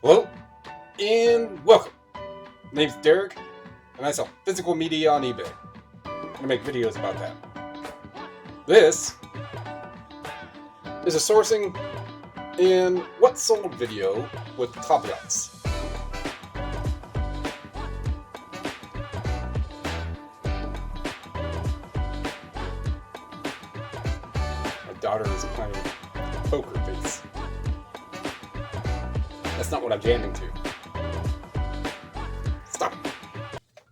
Hello and welcome. My name's Derek and I sell physical media on eBay. I'm going to make videos about that. This is a sourcing and what sold video with caveats. My daughter is playing poker face. That's not what I'm jamming to. Stop.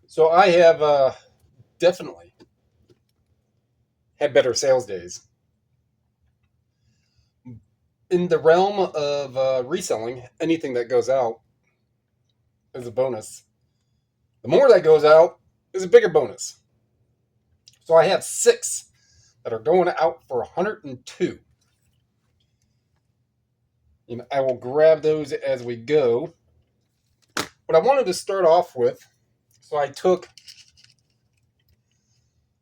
So I have definitely had better sales days. In the realm of reselling, anything that goes out is a bonus. The more that goes out is a bigger bonus. So I have 6 that are going out for 102. And I will grab those as we go. But I wanted to start off with, so I took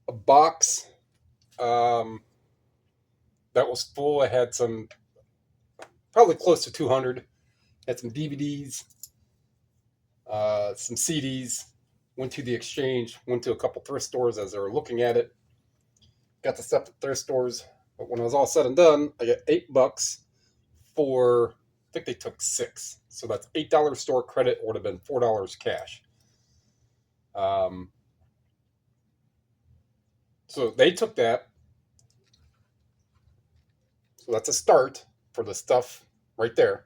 a box that was full. I had some, probably close to 200. Had some DVDs, some CDs. Went to the exchange, went to a couple thrift stores as they were looking at it. Got the stuff at thrift stores. But when it was all said and done, I got $8 for, I think they took 6. So that's $8 store credit, would have been $4 cash. So they took that. So that's a start for the stuff right there.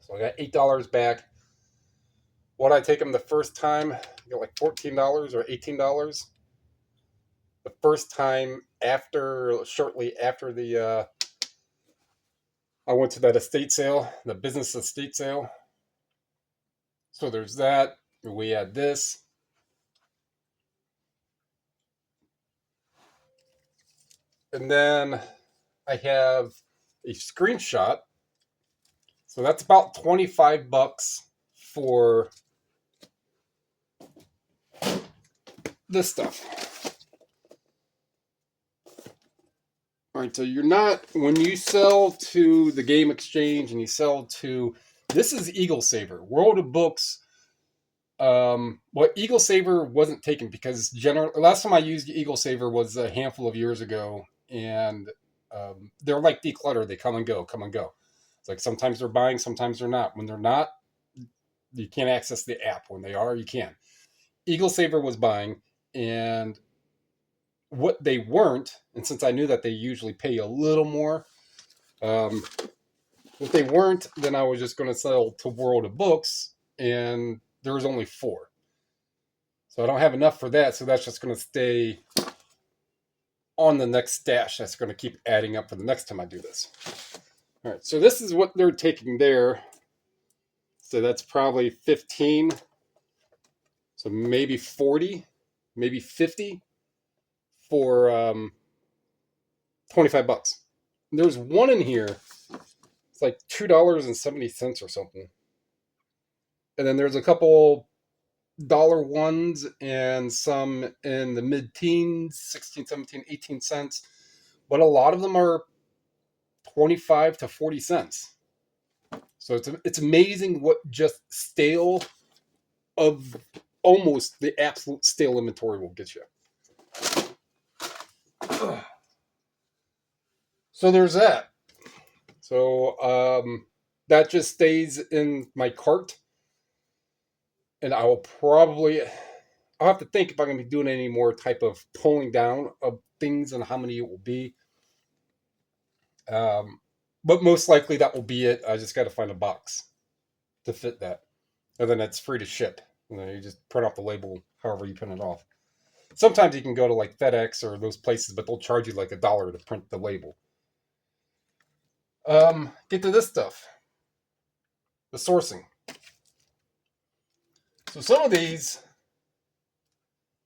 So I got $8 back. What I take them the first time, I got like $14 or $18. The first time shortly after the, I went to that estate sale, the business estate sale. So there's that. We had this. And then I have a screenshot. So that's about $25 for this stuff. All right, so you're not, when you sell to the game exchange and you sell to, this is Eagle Saver. World of Books, what Eagle Saver wasn't taken because last time I used Eagle Saver was a handful of years ago, and they're like declutter. They come and go, come and go. It's like sometimes they're buying, sometimes they're not. When they're not, you can't access the app. When they are, you can. Eagle Saver was buying, and what they weren't, and since I knew that they usually pay a little more, what they weren't, then I was just going to sell to World of Books, and there was only 4. So I don't have enough for that, so that's just going to stay on the next stash. That's going to keep adding up for the next time I do this. All right, so this is what they're taking there. So that's probably 15. So maybe 40, maybe 50 for $25. And there's one in here. It's like $2.70 or something. And then there's a couple dollar ones and some in the mid-teens, 16, 17, 18 cents. But a lot of them are 25 to 40 cents. So it's amazing what just stale of almost the absolute stale inventory will get you. So there's that. So that just stays in my cart. And I'll have to think if I'm going to be doing any more type of pulling down of things and how many it will be. But most likely that will be it. I just got to find a box to fit that. And then it's free to ship. And then you just print off the label however you print it off. Sometimes you can go to like FedEx or those places, but they'll charge you like $1 to print the label. Get to this stuff. The sourcing. So some of these,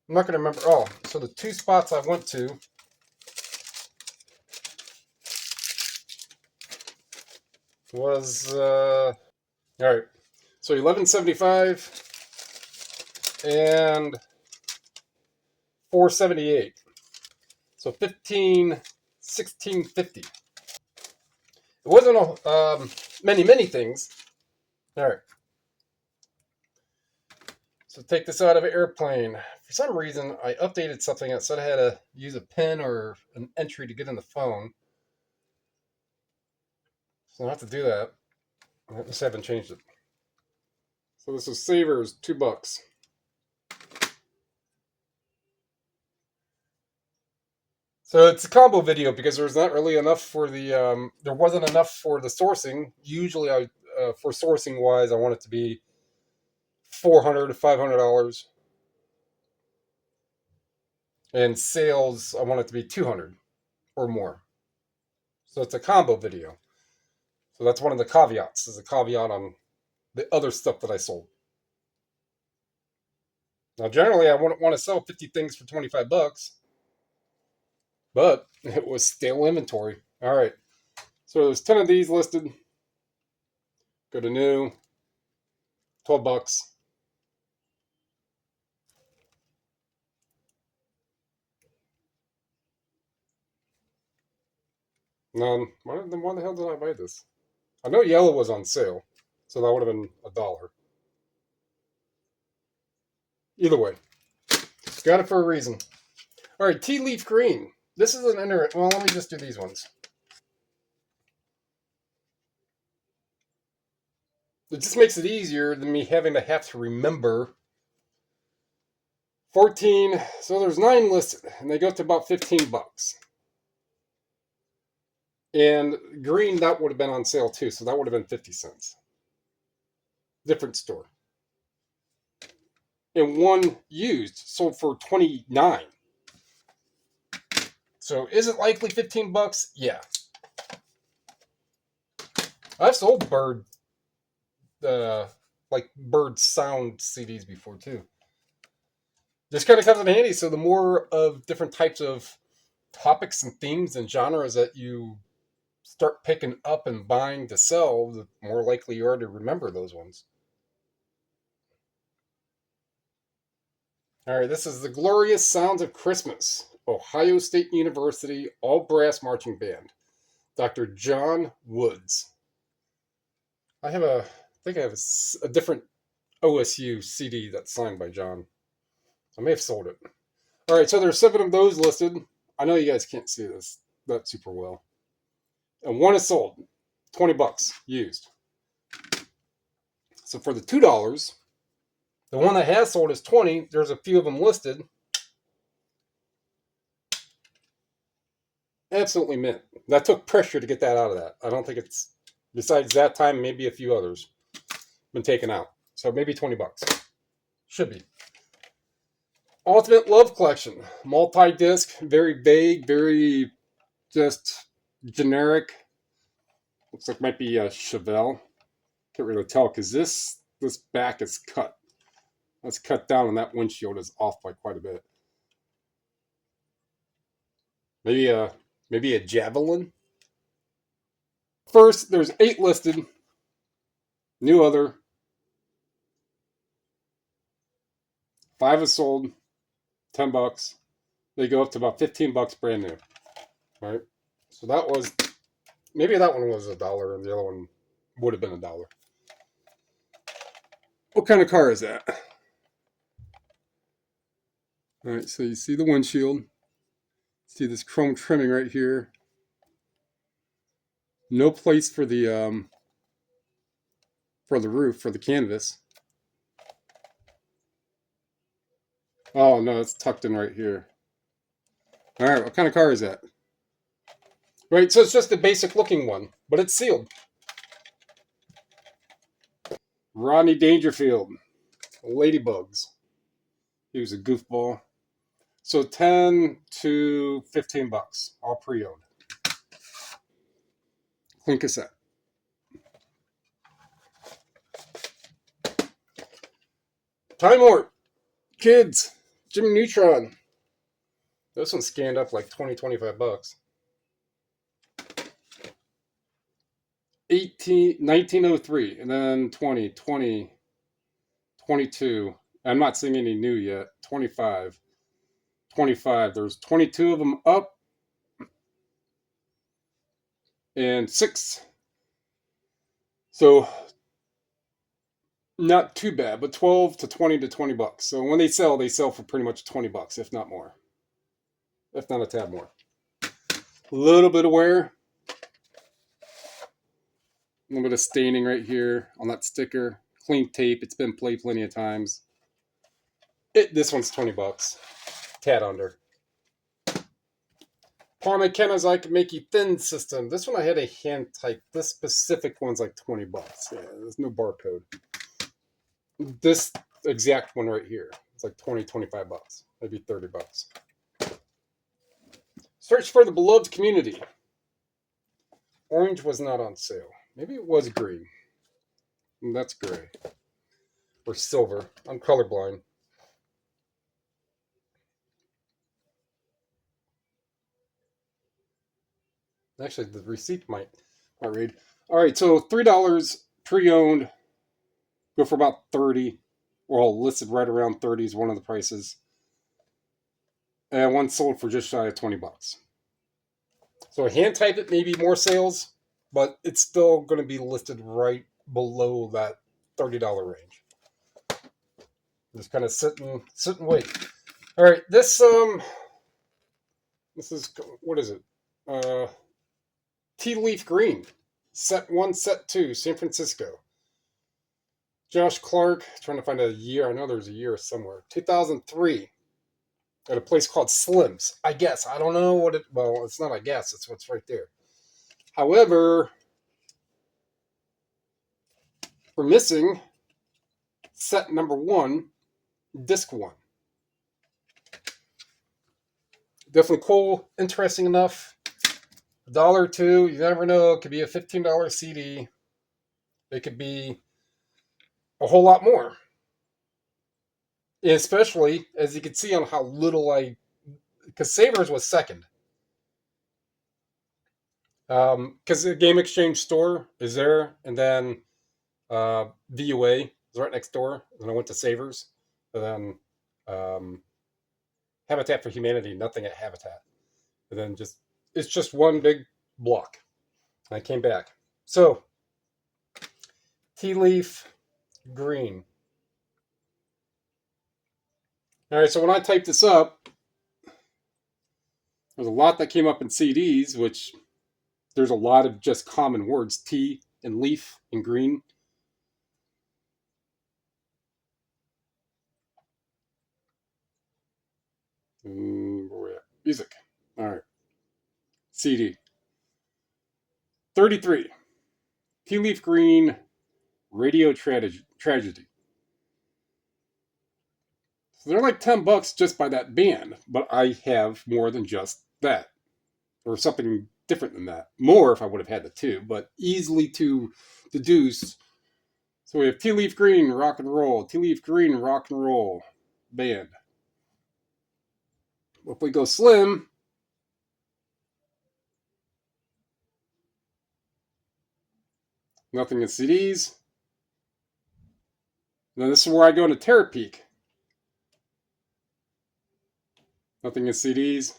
I'm not going to remember. Oh, so the 2 spots I went to was, all right, so $11.75 and $4.78. So $16.50. It wasn't many things. All right. So take this out of an airplane. For some reason, I updated something that said I had to use a PIN or an entry to get in the phone. So I have to do that. I just haven't changed it. So this is Savers, $2. So it's a combo video because there's not really enough for the there wasn't enough for the sourcing. Usually, for sourcing wise, I want it to be $400 to $500, and sales I want it to be 200 or more. So it's a combo video. So that's one of the caveats. Is a caveat on the other stuff that I sold. Now, generally, I wouldn't want to sell 50 things for $25, but it was stale inventory. All right. So there's 10 of these listed. Go to new, $12. None. Why the hell did I buy this? I know yellow was on sale, so that would have been $1. Either way, got it for a reason. All right, tea leaf green. This is an interesting. Well, let me just do these ones. It just makes it easier than me having to have to remember 14. So there's 9 listed, and they go to about $15. And green, that would have been on sale too, so that would have been 50 cents. Different store. And one used sold for 29. So is it likely $15? Yeah. I've sold bird sound CDs before too. This kind of comes in handy. So the more of different types of topics and themes and genres that you start picking up and buying to sell, the more likely you are to remember those ones. All right, this is the Glorious Sounds of Christmas, Ohio State University All Brass Marching Band, Dr. John Woods. I think I have a different OSU CD that's signed by John. I may have sold it. All right, so there's 7 of those listed. I know you guys can't see this that super well. And one is sold, $20 used. So for the $2, the one that has sold is 20. There's a few of them listed. Absolutely mint. That took pressure to get that out of that. I don't think it's, besides that time, maybe a few others been taken out. So maybe $20. Should be. Ultimate Love Collection. Multi-disc, very vague, very just generic. Looks like it might be a Chevelle. Can't really tell because this back is cut. That's cut down and that windshield is off by quite a bit. Maybe a Javelin. First, there's 8 listed. New other. 5 is sold. $10. They go up to about $15 brand new. All right. So that was, maybe that one was $1 and the other one would have been $1. What kind of car is that? All right, so you see the windshield. See this chrome trimming right here. No place for the roof, for the canvas. Oh no, it's tucked in right here. All right, what kind of car is that? Right, so it's just a basic looking one, but it's sealed. Rodney Dangerfield, Ladybugs. He was a goofball. So 10 to $15, all pre-owned. Clean cassette. Time Warp. Kids. Jimmy Neutron. This one scanned up like $20-25. 1903, and then 20, 20, 22. I'm not seeing any new yet. 25. 25. There's 22 of them up. And 6. So Not too bad, but 12 to 20 to 20 bucks. So when they sell for pretty much 20 bucks, if not more, if not a tad more. A little bit of wear, a little bit of staining right here on that sticker. Clean tape. It's been played plenty of times. This one's 20 bucks. Tad under. Paul McKenna's I Can Make You Thin system. This one I had a hand type. This specific one's like 20 bucks. Yeah, there's no barcode. This exact one right here. It's like 20, 25 bucks. Maybe 30 bucks. Search for the beloved community. Orange was not on sale. Maybe it was green. That's gray. Or silver. I'm colorblind. Actually, the receipt might read. All right, so $3 pre-owned. Go for about 30. Well, listed right around 30 is one of the prices. And one sold for just shy of 20 bucks. So hand type it, maybe more sales, but it's still going to be listed right below that $30 range. Just kind of sit and wait. All right, this is, what is it? Tea Leaf Green, set 1, set 2, San Francisco. Josh Clark, trying to find a year. I know there's a year somewhere. 2003, at a place called Slim's. I guess. I don't know what it... Well, it's not I guess. It's what's right there. However, we're missing set number 1, disc 1. Definitely cool. Interesting enough. $1 or $2. You never know. It could be a $15 CD. It could be a whole lot more. Especially, as you can see on how little because Savers was second. Because the Game Exchange store is there, and then VUA is right next door. And then I went to Savers, and then Habitat for Humanity, nothing at Habitat. And then it's just one big block. And I came back. So, Tea Leaf Green. All right, so when I typed this up, there's a lot that came up in CDs, which there's a lot of just common words, tea and leaf and green. Where we at? Music. All right. CD. 33. Tea Leaf Green, Radio Tragedy. So they're like 10 bucks just by that band, but I have more than just that. Or something different than that. More if I would have had the two, but easily to deduce. So we have Tea Leaf Green, rock and roll. Tea Leaf Green, rock and roll band. If we go slim, nothing in CDs. Now this is where I go into Terapeak. Nothing in CDs.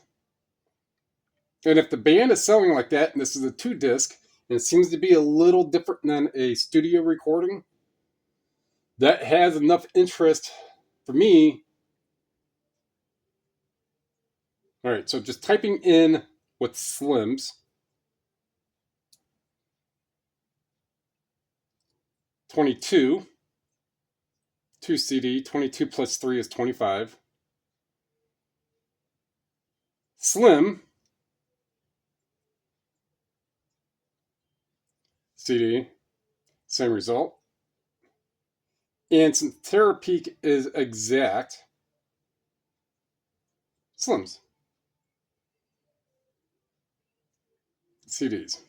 And if the band is selling like that, and this is a 2-disc, and it seems to be a little different than a studio recording, that has enough interest for me. All right, so just typing in with Slims. 22. 2 CD. 22 plus 3 is 25. Slim. CD. Same result. And since Terapeak is exact, Slims. CDs.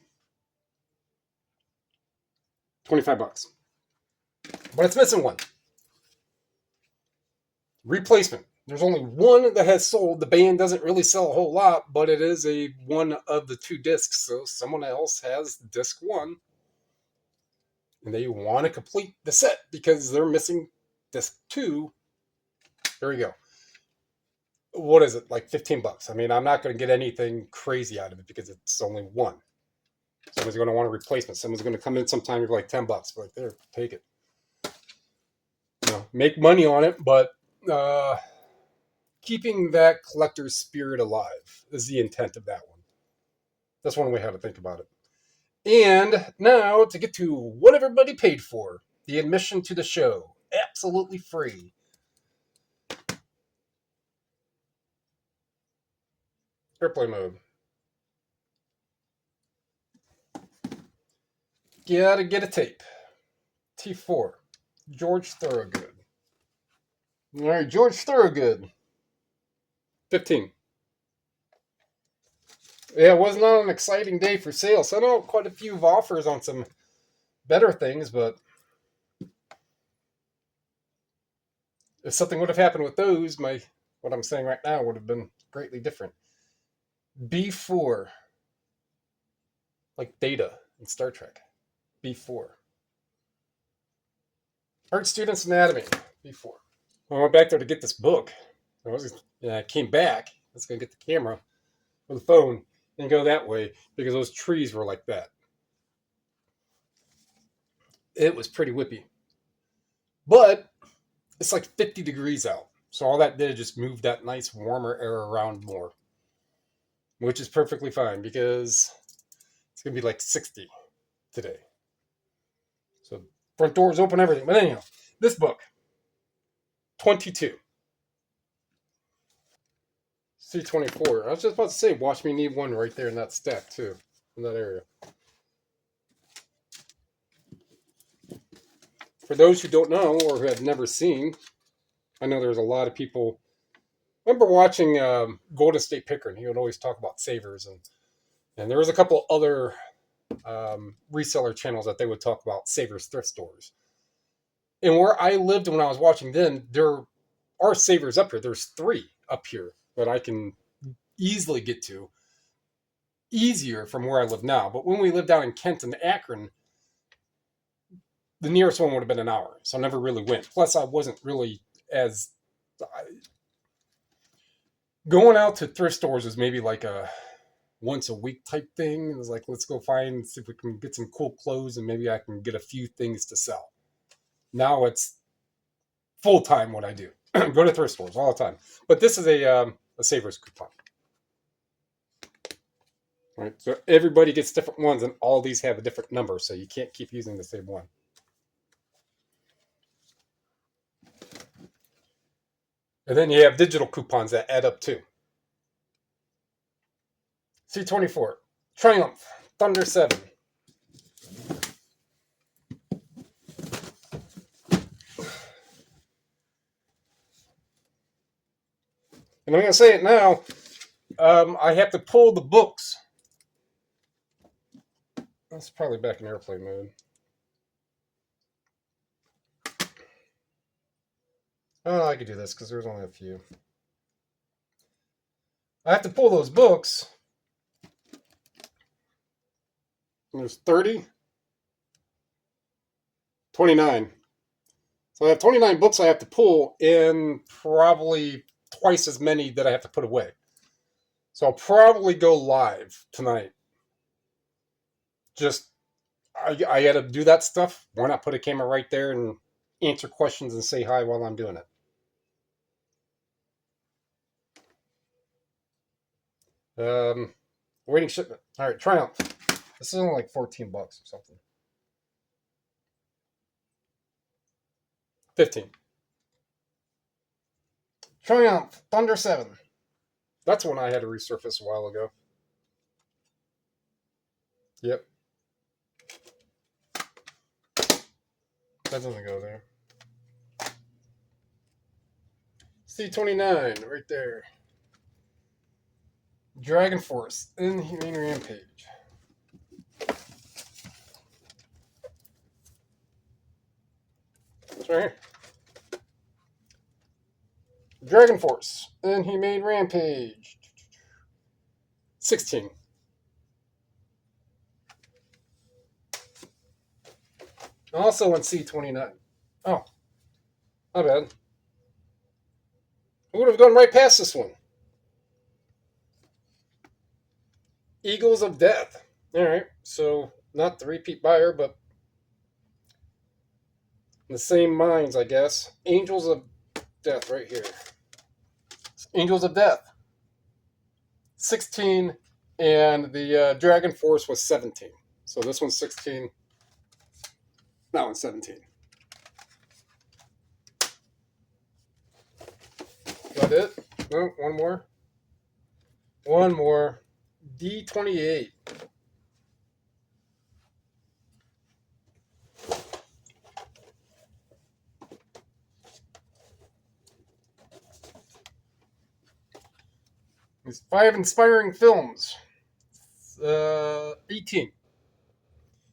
25 bucks. But it's missing one. Replacement. There's only one that has sold. The band doesn't really sell a whole lot, but it is one of the 2 discs. So someone else has disc 1. And they want to complete the set because they're missing disc 2. There we go. What is it? Like 15 bucks. I mean, I'm not going to get anything crazy out of it because it's only one. Someone's going to want a replacement. Someone's going to come in sometime for like 10 bucks. But like, there, take it. make money on it, but uh, keeping that collector's spirit alive is the intent of that one. That's one way how to think about it. And now to get to what everybody paid for, the admission to the show, absolutely free. Airplane mode. Gotta get a tape. T4. George Thorogood. All right, George Thorogood. 15. Yeah, it was not an exciting day for sales. I know quite a few offers on some better things, but if something would have happened with those, what I'm saying right now would have been greatly different. B4. Like Data in Star Trek. B4. Art Students Anatomy. B4. I went back there to get this book. I came back. I was going to get the camera or the phone and go that way because those trees were like that. It was pretty whippy. But it's like 50 degrees out. So all that did just move that nice warmer air around more. Which is perfectly fine because it's going to be like 60 today. So front doors open, everything. But anyhow, this book, 22. C24. I was just about to say, watch me need one right there in that stack too, in that area. For those who don't know or who have never seen, I know there's a lot of people. I remember watching Golden State Pickering. He would always talk about savers, and there was a couple other reseller channels that they would talk about savers thrift stores. And where I lived when I was watching them, there are savers up here. There's 3 up here that I can easily get to, easier from where I live now. But when we lived down in Kent and Akron, the nearest one would have been an hour, so I never really went. Plus, I wasn't really as going out to thrift stores was maybe like a once a week type thing. It was like, let's go see if we can get some cool clothes and maybe I can get a few things to sell. Now it's full time what I do. Go to thrift stores all the time. But this is a savers coupon. Right, so everybody gets different ones, and all these have a different number, so you can't keep using the same one. And then you have digital coupons that add up too. C24, Triumph, Thunder 7. And I'm going to say it now. I have to pull the books. That's probably back in airplane mode. Oh, I could do this because there's only a few. I have to pull those books. There's 30, 29. So I have 29 books I have to pull, and probably twice as many that I have to put away. So I'll probably go live tonight. Just, I got to do that stuff. Why not put a camera right there and answer questions and say hi while I'm doing it? Waiting shipment. All right, Triumph. This is only like 14 bucks or something. 15. Triumph, Thunder 7. That's one I had to resurface a while ago. Yep. That doesn't go there. C29, right there. Dragon Force, Inhumane Rampage. It's right here. Dragon Force, Inhumane Rampage. 16. Also on C29. Oh, not bad. I would have gone right past this one. Eagles of Death. All right, so not the repeat buyer, but The same minds, I guess. Angels of Death right here. Angels of Death. 16, and the Dragon Force was 17. So this one's 16. That one's 17. Is that it? No, one more. One more. D28. These 5 inspiring films. 18.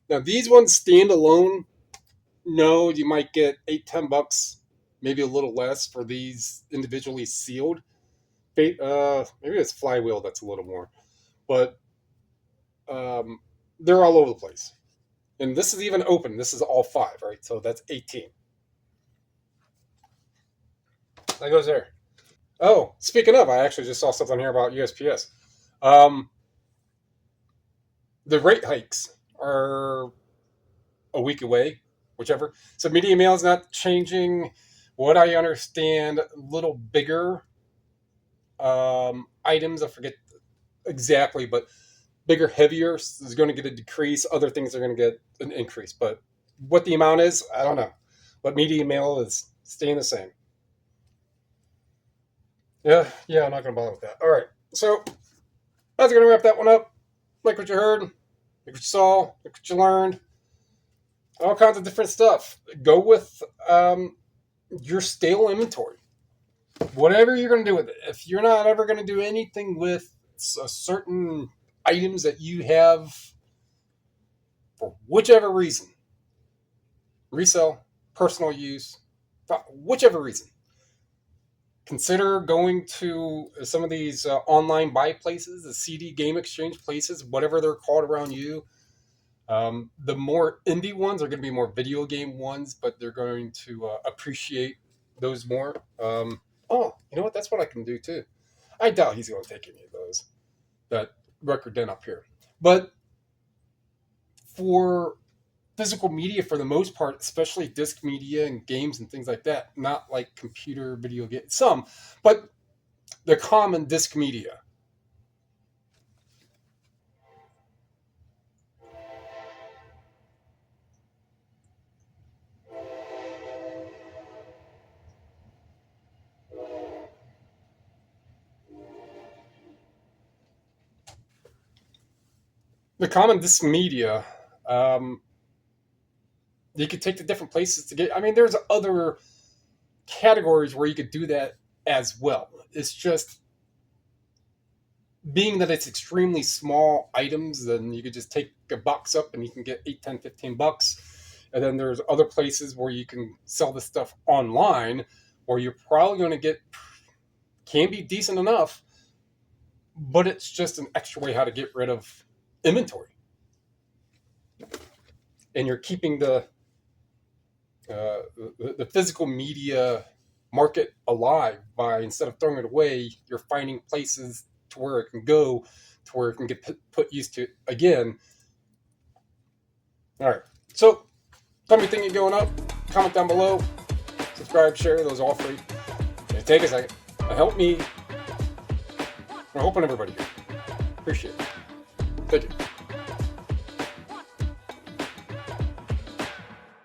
Now these ones stand alone. No, you might get $8-10, maybe a little less for these individually sealed. Maybe it's Flywheel that's a little more, but they're all over the place. And this is even open. This is all 5, right? So that's 18. That goes there. Oh, speaking of, I actually just saw something here about USPS. The rate hikes are a week away, whichever. So MediaMail is not changing. What I understand, a little bigger items, I forget exactly, but bigger, heavier is going to get a decrease. Other things are going to get an increase. But what the amount is, I don't know. But MediaMail is staying the same. Yeah, I'm not going to bother with that. All right, so that's going to wrap that one up. Like what you heard, like what you saw, like what you learned. All kinds of different stuff. Go with your stale inventory. Whatever you're going to do with it. If you're not ever going to do anything with certain items that you have for whichever reason, resell, personal use, whichever reason, consider going to some of these online buy places, the CD game exchange places, whatever they're called around you. The more indie ones are going to be more video game ones, but they're going to appreciate those more. Oh, you know what? That's what I can do too. I doubt he's going to take any of those. That record den up here. But for physical media, for the most part, especially disc media and games and things like that, not like computer video games, some, but the common disc media. The common disc media, you could take to different places to get. I mean, there's other categories where you could do that as well. It's just being that it's extremely small items, then you could just take a box up and you can get 8, 10, $15. And then there's other places where you can sell this stuff online where you're probably going to get, can be decent enough, but it's just an extra way how to get rid of inventory. And you're keeping the physical media market alive by, instead of throwing it away, you're finding places to where it can go, to where it can get put used to again. All right. So, tell me you think you're going up. Comment down below. Subscribe, share. Those are all free. It take a second. Help me. I'm helping everybody here. Appreciate it. Thank you.